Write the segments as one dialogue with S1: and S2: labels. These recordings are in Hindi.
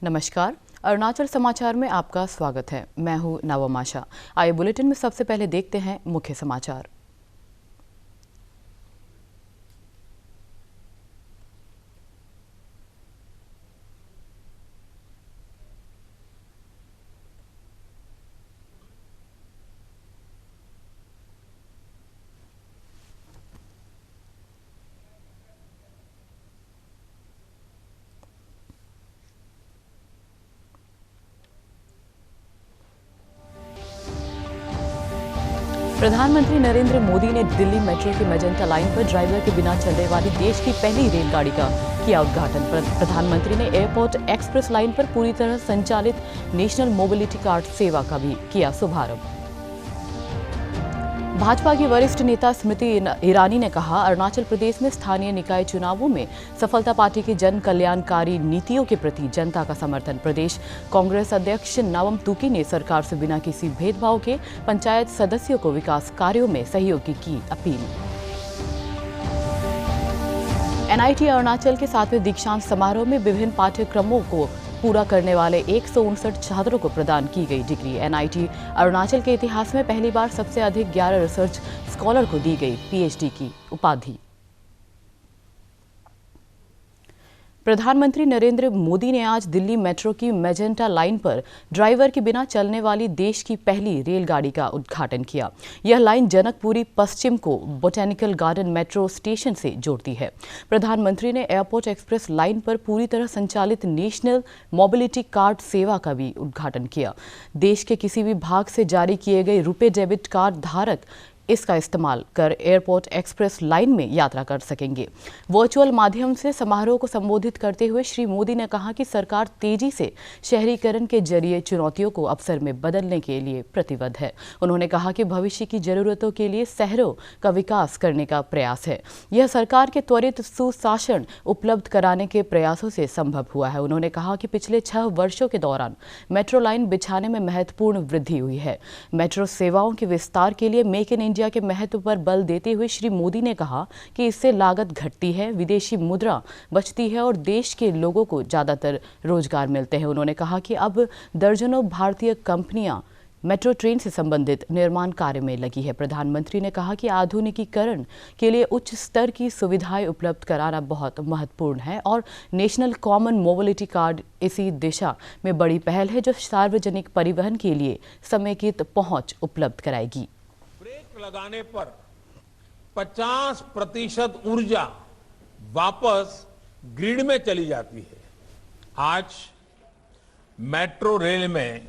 S1: नमस्कार, अरुणाचल समाचार में आपका स्वागत है। मैं हूं नवमाशा। आइए बुलेटिन में सबसे पहले देखते हैं मुख्य समाचार। प्रधानमंत्री नरेंद्र मोदी ने दिल्ली मेट्रो की मेजेंटा लाइन पर ड्राइवर के बिना चलने वाली देश की पहली रेलगाड़ी का किया उद्घाटन। प्रधानमंत्री ने एयरपोर्ट एक्सप्रेस लाइन पर पूरी तरह संचालित नेशनल मोबिलिटी कार्ड सेवा का भी किया शुभारंभ। भाजपा की वरिष्ठ नेता स्मृति ईरानी ने कहा, अरुणाचल प्रदेश में स्थानीय निकाय चुनावों में सफलता पार्टी की जन कल्याणकारी नीतियों के प्रति जनता का समर्थन। प्रदेश कांग्रेस अध्यक्ष नवम तुकी ने सरकार से बिना किसी भेदभाव के पंचायत सदस्यों को विकास कार्यों में सहयोग की अपील। एनआईटी अरुणाचल के 7वें दीक्षांत समारोह में विभिन्न पाठ्यक्रमों को पूरा करने वाले 159 छात्रों को प्रदान की गई डिग्री। एनआईटी अरुणाचल के इतिहास में पहली बार सबसे अधिक 11 रिसर्च स्कॉलर को दी गई पीएचडी की उपाधि। प्रधानमंत्री नरेंद्र मोदी ने आज दिल्ली मेट्रो की मेजेंटा लाइन पर ड्राइवर के बिना चलने वाली देश की पहली रेलगाड़ी का उद्घाटन किया। यह लाइन जनकपुरी पश्चिम को बोटेनिकल गार्डन मेट्रो स्टेशन से जोड़ती है। प्रधानमंत्री ने एयरपोर्ट एक्सप्रेस लाइन पर पूरी तरह संचालित नेशनल मोबिलिटी कार्ड सेवा का भी उद्घाटन किया। देश के किसी भी भाग से जारी किए गए रुपे डेबिट कार्ड धारक इसका इस्तेमाल कर एयरपोर्ट एक्सप्रेस लाइन में यात्रा कर सकेंगे। वर्चुअल माध्यम से समारोह को संबोधित करते हुए श्री मोदी ने कहा कि सरकार तेजी से शहरीकरण के जरिए चुनौतियों को अवसर में बदलने के लिए प्रतिबद्ध है। उन्होंने कहा कि भविष्य की जरूरतों के लिए शहरों का विकास करने का प्रयास है। यह सरकार के त्वरित सुशासन उपलब्ध कराने के प्रयासों से संभव हुआ है। उन्होंने कहा कि पिछले 6 वर्षों के दौरान मेट्रो लाइन बिछाने में महत्वपूर्ण वृद्धि हुई है। मेट्रो सेवाओं के विस्तार के लिए मेक इन इंडिया के महत्व पर बल देते हुए श्री मोदी ने कहा कि इससे लागत घटती है, विदेशी मुद्रा बचती है और देश के लोगों को ज्यादातर रोजगार मिलते हैं। उन्होंने कहा कि अब दर्जनों भारतीय कंपनियां मेट्रो ट्रेन से संबंधित निर्माण कार्य में लगी है। प्रधानमंत्री ने कहा कि आधुनिकीकरण के लिए उच्च स्तर की सुविधाएं उपलब्ध कराना बहुत महत्वपूर्ण है और नेशनल कॉमन मोबिलिटी कार्ड इसी दिशा में बड़ी पहल है जो सार्वजनिक परिवहन के लिए समेकित पहुंच उपलब्ध कराएगी।
S2: लगाने पर 50% ऊर्जा वापस ग्रिड में चली जाती है। आज मेट्रो रेल में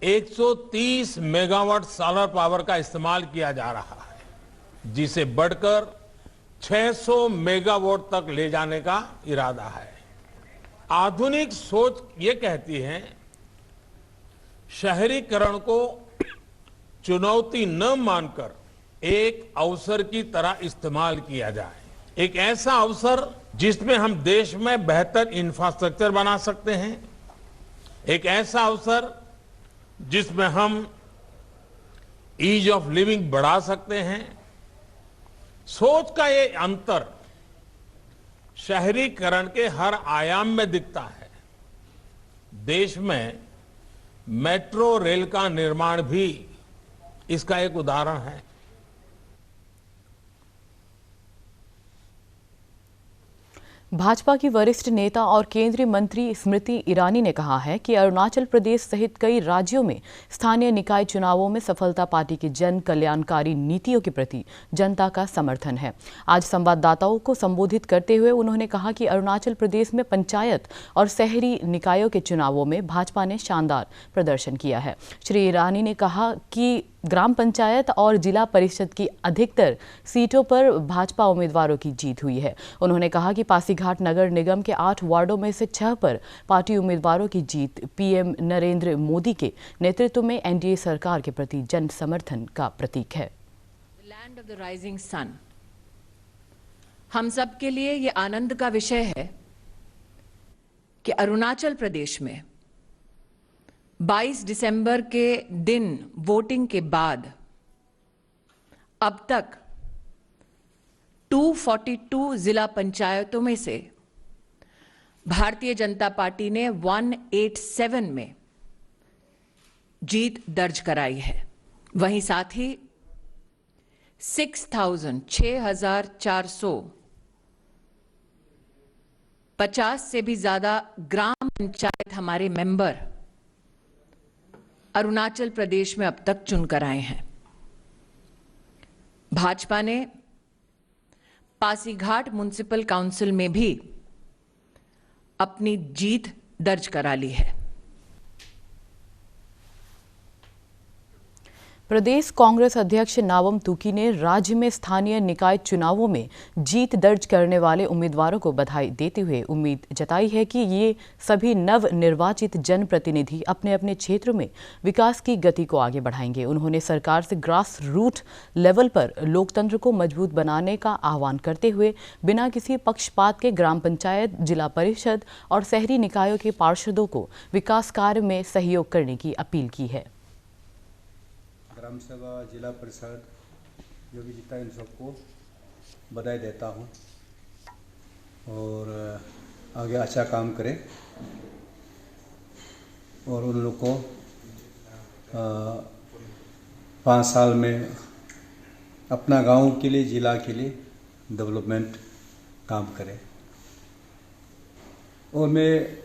S2: 130 मेगावाट सोलर पावर का इस्तेमाल किया जा रहा है, जिसे बढ़कर 600 मेगावाट तक ले जाने का इरादा है। आधुनिक सोच ये कहती है शहरीकरण को चुनौती न मानकर एक अवसर की तरह इस्तेमाल किया जाए। एक ऐसा अवसर जिसमें हम देश में बेहतर इंफ्रास्ट्रक्चर बना सकते हैं, एक ऐसा अवसर जिसमें हम ईज ऑफ लिविंग बढ़ा सकते हैं। सोच का ये अंतर शहरीकरण के हर आयाम में दिखता है। देश में मेट्रो रेल का निर्माण भी इसका एक उदाहरण है।
S1: भाजपा की वरिष्ठ नेता और केंद्रीय मंत्री स्मृति ईरानी ने कहा है कि अरुणाचल प्रदेश सहित कई राज्यों में स्थानीय निकाय चुनावों में सफलता पार्टी की जन कल्याणकारी नीतियों के प्रति जनता का समर्थन है। आज संवाददाताओं को संबोधित करते हुए उन्होंने कहा कि अरुणाचल प्रदेश में पंचायत और शहरी निकायों के चुनावों में भाजपा ने शानदार प्रदर्शन किया है। श्री ईरानी ने कहा कि ग्राम पंचायत और जिला परिषद की अधिकतर सीटों पर भाजपा उम्मीदवारों की जीत हुई है। उन्होंने कहा कि पासीघाट नगर निगम के 8 वार्डों में से 6 पर पार्टी उम्मीदवारों की जीत पीएम नरेंद्र मोदी के नेतृत्व में एनडीए सरकार के प्रति जन समर्थन का प्रतीक है।
S3: Land of the rising sun, हम सब के लिए ये आनंद का विषय है कि अरुणाचल प्रदेश में 22 दिसंबर के दिन वोटिंग के बाद अब तक 242 जिला पंचायतों में से भारतीय जनता पार्टी ने 187 में जीत दर्ज कराई है। वहीं साथ ही 6,450 से भी ज्यादा ग्राम पंचायत हमारे मेंबर अरुणाचल प्रदेश में अब तक चुनकर आए हैं। भाजपा ने पासीघाट म्युनिसिपल काउंसिल में भी अपनी जीत दर्ज करा ली है।
S1: प्रदेश कांग्रेस अध्यक्ष नाबम तुकी ने राज्य में स्थानीय निकाय चुनावों में जीत दर्ज करने वाले उम्मीदवारों को बधाई देते हुए उम्मीद जताई है कि ये सभी नवनिर्वाचित जनप्रतिनिधि अपने अपने क्षेत्रों में विकास की गति को आगे बढ़ाएंगे। उन्होंने सरकार से ग्रास रूट लेवल पर लोकतंत्र को मजबूत बनाने का आह्वान करते हुए बिना किसी पक्षपात के ग्राम पंचायत, जिला परिषद और शहरी निकायों के पार्षदों को विकास कार्य में सहयोग करने की अपील की है।
S4: ग्राम सभा, जिला परिषद जो भी जीता इन सबको बधाई देता हूँ और आगे अच्छा काम करें और उन लोग को 5 साल में अपना गांव के लिए, जिला के लिए डेवलपमेंट काम करें। और मैं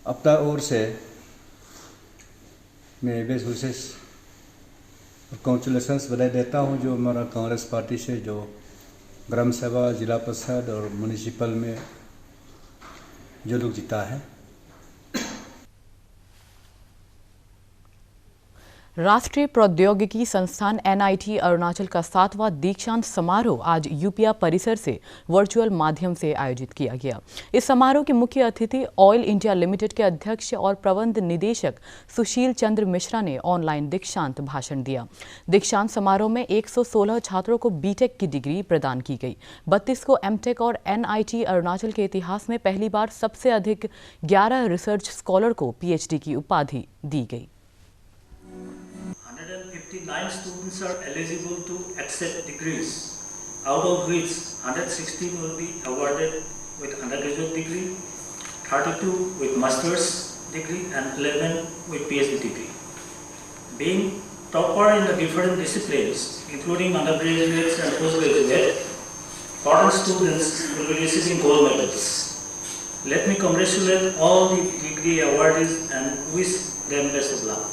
S4: अपना ओर से मैं बेस्ट विशेष कॉन्ग्रेचुलेशंस बधाई देता हूं जो हमारा कांग्रेस पार्टी से जो ग्राम सभा, जिला परिषद और म्युनिसिपल में जो लोग जीता है।
S1: राष्ट्रीय प्रौद्योगिकी संस्थान NIT अरुणाचल का 7वां दीक्षांत समारोह आज यूपिया परिसर से वर्चुअल माध्यम से आयोजित किया गया। इस समारोह के मुख्य अतिथि ऑयल इंडिया लिमिटेड के अध्यक्ष और प्रबंध निदेशक सुशील चंद्र मिश्रा ने ऑनलाइन दीक्षांत भाषण दिया। दीक्षांत समारोह में 116 छात्रों को बीटेक की डिग्री प्रदान की गई, 32 को एमटेक और NIT अरुणाचल के इतिहास में पहली बार सबसे अधिक 11 रिसर्च स्कॉलर को PhD की उपाधि दी गई।
S5: 159 students are eligible to accept degrees, out of which 116 will be awarded with undergraduate degree, 32 with master's degree and 11 with PhD degree. Being topper in the different disciplines, including undergraduates and postgraduate, foreign students will be receiving gold medals. Let me congratulate all the degree awardees and wish them best of luck.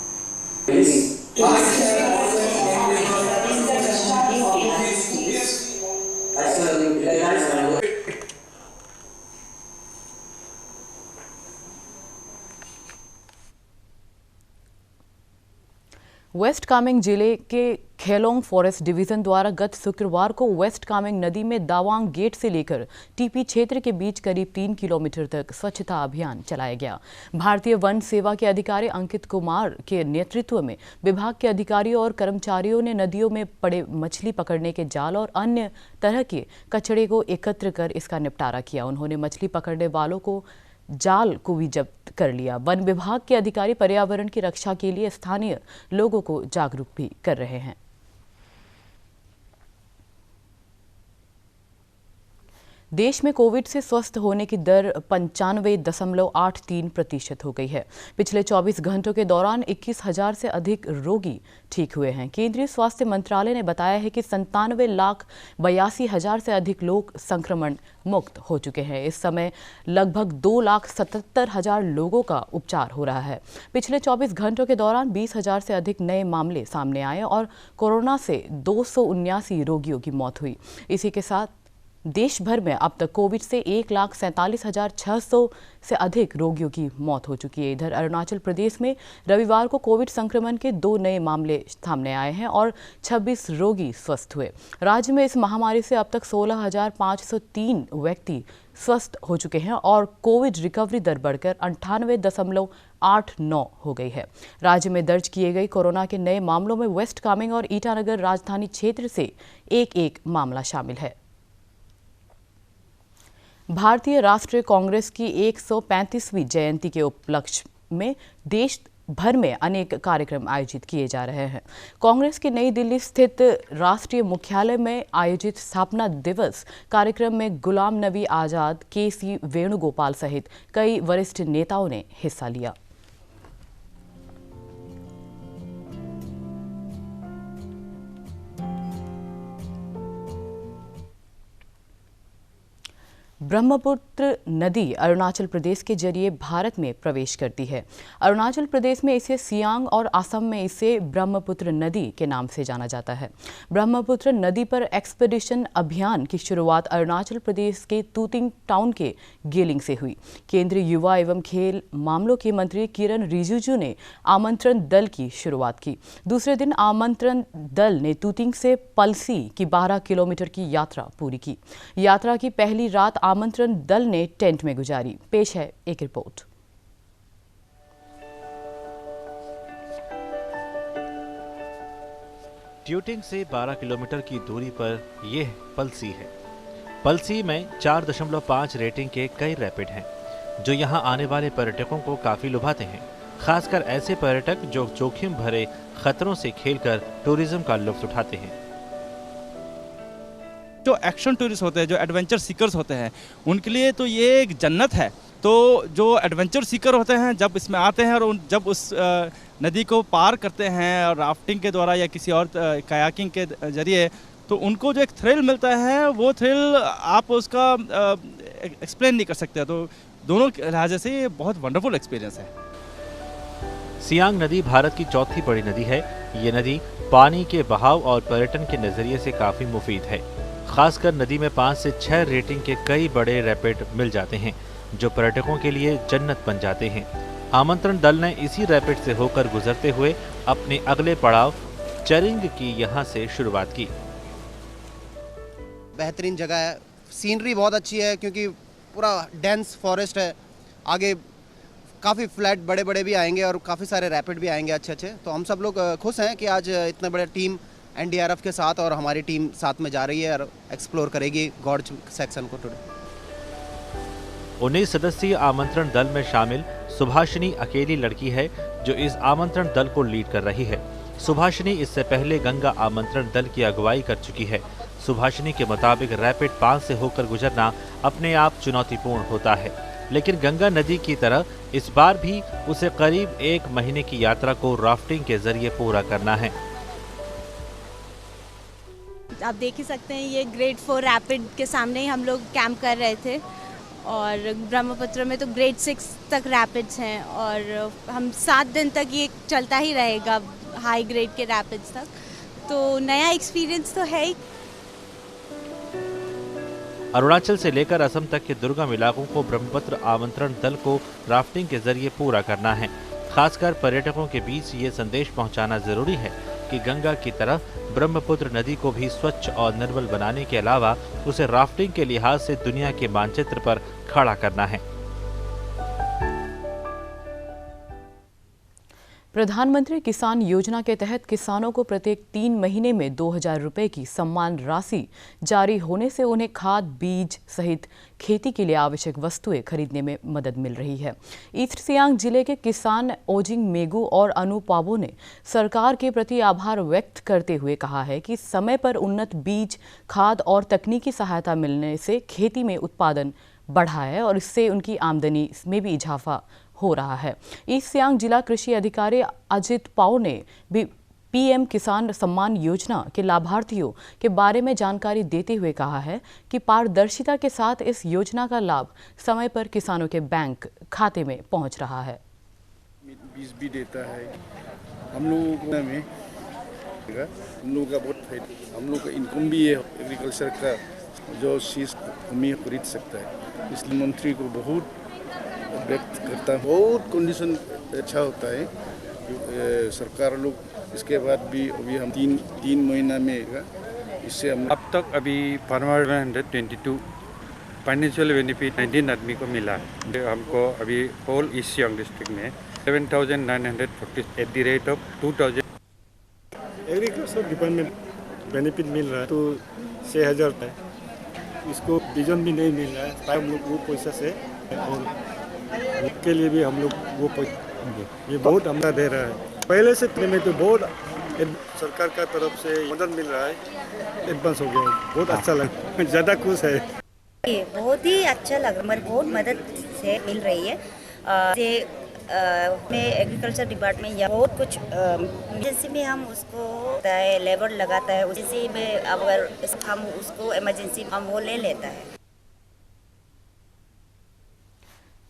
S1: West Kameng जिले के खेलोंग फॉरेस्ट डिवीजन द्वारा गत शुक्रवार को वेस्ट कामेंग नदी में दावांग गेट से लेकर टीपी क्षेत्र के बीच करीब 3 किलोमीटर तक स्वच्छता अभियान चलाया गया। भारतीय वन सेवा के अधिकारी अंकित कुमार के नेतृत्व में विभाग के अधिकारियों और कर्मचारियों ने नदियों में पड़े मछली पकड़ने के जाल और अन्य तरह के कचरे को एकत्र कर इसका निपटारा किया। उन्होंने मछली पकड़ने वालों को जाल को भी जब्त कर लिया। वन विभाग के अधिकारी पर्यावरण की रक्षा के लिए स्थानीय लोगों को जागरूक भी कर रहे हैं। देश में कोविड से स्वस्थ होने की दर 95.83% हो गई है। पिछले 24 घंटों के दौरान 21,000 से अधिक रोगी ठीक हुए हैं। केंद्रीय स्वास्थ्य मंत्रालय ने बताया है कि 97,82,000 से अधिक लोग संक्रमण मुक्त हो चुके हैं। इस समय लगभग 2,77,000 लोगों का उपचार हो रहा है। पिछले 24 घंटों के दौरान 20,000 से अधिक नए मामले सामने आए और कोरोना से 279 रोगियों की मौत हुई। इसी के साथ देश भर में अब तक कोविड से 1,47,600 से अधिक रोगियों की मौत हो चुकी है। इधर अरुणाचल प्रदेश में रविवार को कोविड संक्रमण के 2 नए मामले सामने आए हैं और 26 रोगी स्वस्थ हुए। राज्य में इस महामारी से अब तक 16,503 व्यक्ति स्वस्थ हो चुके हैं और कोविड रिकवरी दर बढ़कर 98.89 हो गई है। राज्य में दर्ज किए गए कोरोना के नए मामलों में वेस्ट कामेंग और ईटानगर राजधानी क्षेत्र से एक मामला शामिल है। भारतीय राष्ट्रीय कांग्रेस की 135वीं जयंती के उपलक्ष्य में देश भर में अनेक कार्यक्रम आयोजित किए जा रहे हैं। कांग्रेस के नई दिल्ली स्थित राष्ट्रीय मुख्यालय में आयोजित स्थापना दिवस कार्यक्रम में गुलाम नबी आजाद, के.सी. वेणुगोपाल सहित कई वरिष्ठ नेताओं ने हिस्सा लिया। ब्रह्मपुत्र नदी अरुणाचल प्रदेश के जरिए भारत में प्रवेश करती है। अरुणाचल प्रदेश में इसे सियांग और असम में इसे ब्रह्मपुत्र नदी के नाम से जाना जाता है। ब्रह्मपुत्र नदी पर एक्सपीडिशन अभियान की शुरुआत अरुणाचल प्रदेश के तूतिंग टाउन के गेलिंग से हुई। केंद्रीय युवा एवं खेल मामलों के मंत्री किरण रिजिजू ने आमंत्रण दल की शुरुआत की। दूसरे दिन आमंत्रण दल ने तूतिंग से पलसी की 12 किलोमीटर की यात्रा पूरी की। यात्रा की पहली रात आमंत्रण दल ने टेंट में गुजारी। पेश है एक रिपोर्ट।
S6: ट्यूटिंग से 12 किलोमीटर की दूरी पर यह पलसी है। पलसी में 4.5 रेटिंग के कई रैपिड हैं, जो यहां आने वाले पर्यटकों को काफी लुभाते हैं, खासकर ऐसे पर्यटक जो जोखिम भरे खतरों से खेलकर टूरिज्म का लुत्फ उठाते हैं।
S7: जो एक्शन टूरिस्ट होते हैं, जो एडवेंचर सीकर्स होते हैं, उनके लिए तो ये एक जन्नत है। तो जो एडवेंचर सीकर होते हैं जब इसमें आते हैं और जब उस नदी को पार करते हैं और राफ्टिंग के द्वारा या किसी और कायाकिंग के जरिए, तो उनको जो एक थ्रिल मिलता है, वो थ्रिल आप उसका एक्सप्लेन नहीं कर सकते। तो दोनों लिहाजे से ये बहुत वंडरफुल एक्सपीरियंस है।
S6: सियांग नदी भारत की चौथी बड़ी नदी है। ये नदी पानी के बहाव और पर्यटन के नजरिए से काफी मुफीद है। खासकर नदी में 5 से 6 रेटिंग के कई बड़े रैपिड मिल जाते हैं, जो पर्यटकों के लिए जन्नत बन जाते हैं। आमंत्रण दल ने इसी रैपिड से होकर गुजरते हुए अपने अगले पड़ाव चरिंग की यहां से शुरुआत की।
S8: बेहतरीन जगह है, सीनरी बहुत अच्छी है क्योंकि पूरा डेंस फॉरेस्ट है। आगे काफ़ी फ्लैट बड़े बड़े भी आएंगे और काफ़ी सारे रैपिड भी आएंगे अच्छे अच्छे। तो हम सब लोग खुश हैं कि आज इतने बड़े टीम NDRF के साथ और हमारी टीम साथ में जा रही है और एक्सप्लोर करेगी गॉर्ज सेक्शन को टुडे।
S6: 19 सदस्यीय आमंत्रण दल में शामिल सुभाषिनी अकेली लड़की है जो इस आमंत्रण दल को लीड कर रही है। सुभाषिनी इससे पहले गंगा आमंत्रण दल की अगुवाई कर चुकी है। सुभाषिनी के मुताबिक रैपिड 5 से होकर गुजरना अपने आप चुनौतीपूर्ण होता है, लेकिन गंगा नदी की तरह इस बार भी उसे करीब 1 महीने की यात्रा को राफ्टिंग के जरिए पूरा करना है।
S9: आप देख ही सकते हैं, ये ग्रेड 4 रैपिड के सामने ही हम लोग कैंप कर रहे थे और ब्रह्मपुत्र में तो ग्रेड 6 तक रैपिड्स हैं और हम 7 दिन तक ये चलता ही रहेगा, हाई ग्रेड के रैपिड्स तक। तो नया एक्सपीरियंस तो है ही।
S6: अरुणाचल से लेकर असम तक के दुर्गम इलाकों को ब्रह्मपुत्र आमंत्रण दल को राफ्टिंग के जरिए पूरा करना है। खासकर पर्यटकों के बीच ये संदेश पहुंचाना जरूरी है कि गंगा की तरह ब्रह्मपुत्र नदी को भी स्वच्छ और निर्मल बनाने के अलावा उसे राफ्टिंग के लिहाज से दुनिया के मानचित्र पर खड़ा करना है।
S1: प्रधानमंत्री किसान योजना के तहत किसानों को प्रत्येक 3 महीने में 2000 रुपए की सम्मान राशि जारी होने से उन्हें खाद, बीज सहित खेती के लिए आवश्यक वस्तुएं खरीदने में मदद मिल रही है। ईस्ट सियांग जिले के किसान ओजिंग मेगू और अनु पाबो ने सरकार के प्रति आभार व्यक्त करते हुए कहा है कि समय पर उन्नत बीज, खाद और तकनीकी सहायता मिलने से खेती में उत्पादन बढ़ा है और इससे उनकी आमदनी में भी इजाफा हो रहा है। ईस्ट सियांग जिला कृषि अधिकारी अजित पाओ ने भी PM किसान सम्मान योजना के लाभार्थियों के बारे में जानकारी देते हुए कहा है कि पारदर्शिता के साथ इस योजना का लाभ समय पर किसानों के बैंक खाते में पहुंच रहा है।
S10: बीज भी देता है हम लोगों में, हम लोगों का बहुत फायदा, हम लोग का इनकम भी है एग्रीकल्चर का, जो चीज़ हमें खरीद सकता है। इसलिए मंत्री को बहुत व्यक्त करता है। बहुत कंडीशन अच्छा होता है सरकार लोग। इसके बाद भी अभी हम तीन महीना में इससे हम
S11: अब तक अभी फार्मर 122 फाइनेंशियल बेनिफिट 19 आदमी को मिला है। हमको अभी होल ईस्ट सियांग डिस्ट्रिक्ट में 7,940 at the rate of 2000
S10: agriculture department benefit मिल रहा है तो 6,000 है। इसको बीजन भी नहीं मिल रहा है, हम लोग वो पैसा से और के लिए भी हम लोग वो ये बहुत हमला दे रहा है। पहले से में तो बहुत सरकार का तरफ से मदद मिल रहा है, एडवांस हो गया, बहुत अच्छा लगा, ज़्यादा खुश है।
S12: बहुत ही अच्छा लगा, हमारी बहुत मदद से मिल रही है। में एग्रीकल्चर डिपार्टमेंट या बहुत कुछ इमरजेंसी में हम उसको लेबर लगाता है, उसी में अगर हम उसको इमरजेंसी हम वो ले लेता है।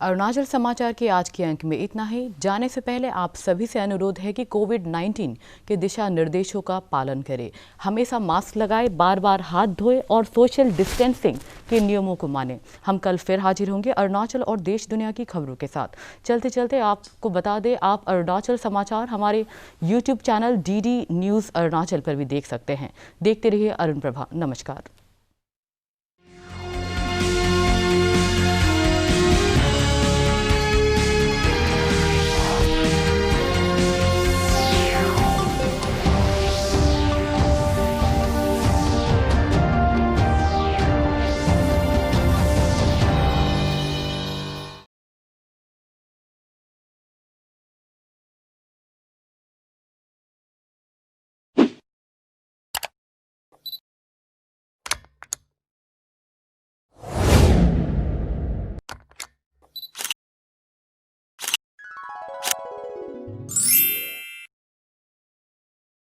S1: अरुणाचल समाचार के आज के अंक में इतना ही। जाने से पहले आप सभी से अनुरोध है कि कोविड-19 के दिशा निर्देशों का पालन करें, हमेशा मास्क लगाएं, बार बार हाथ धोएं और सोशल डिस्टेंसिंग के नियमों को मानें। हम कल फिर हाजिर होंगे अरुणाचल और देश दुनिया की खबरों के साथ। चलते चलते आपको बता दें, आप अरुणाचल समाचार हमारे YouTube channel DD news Arunachal पर भी देख सकते हैं। देखते रहिए अरुण प्रभा। नमस्कार।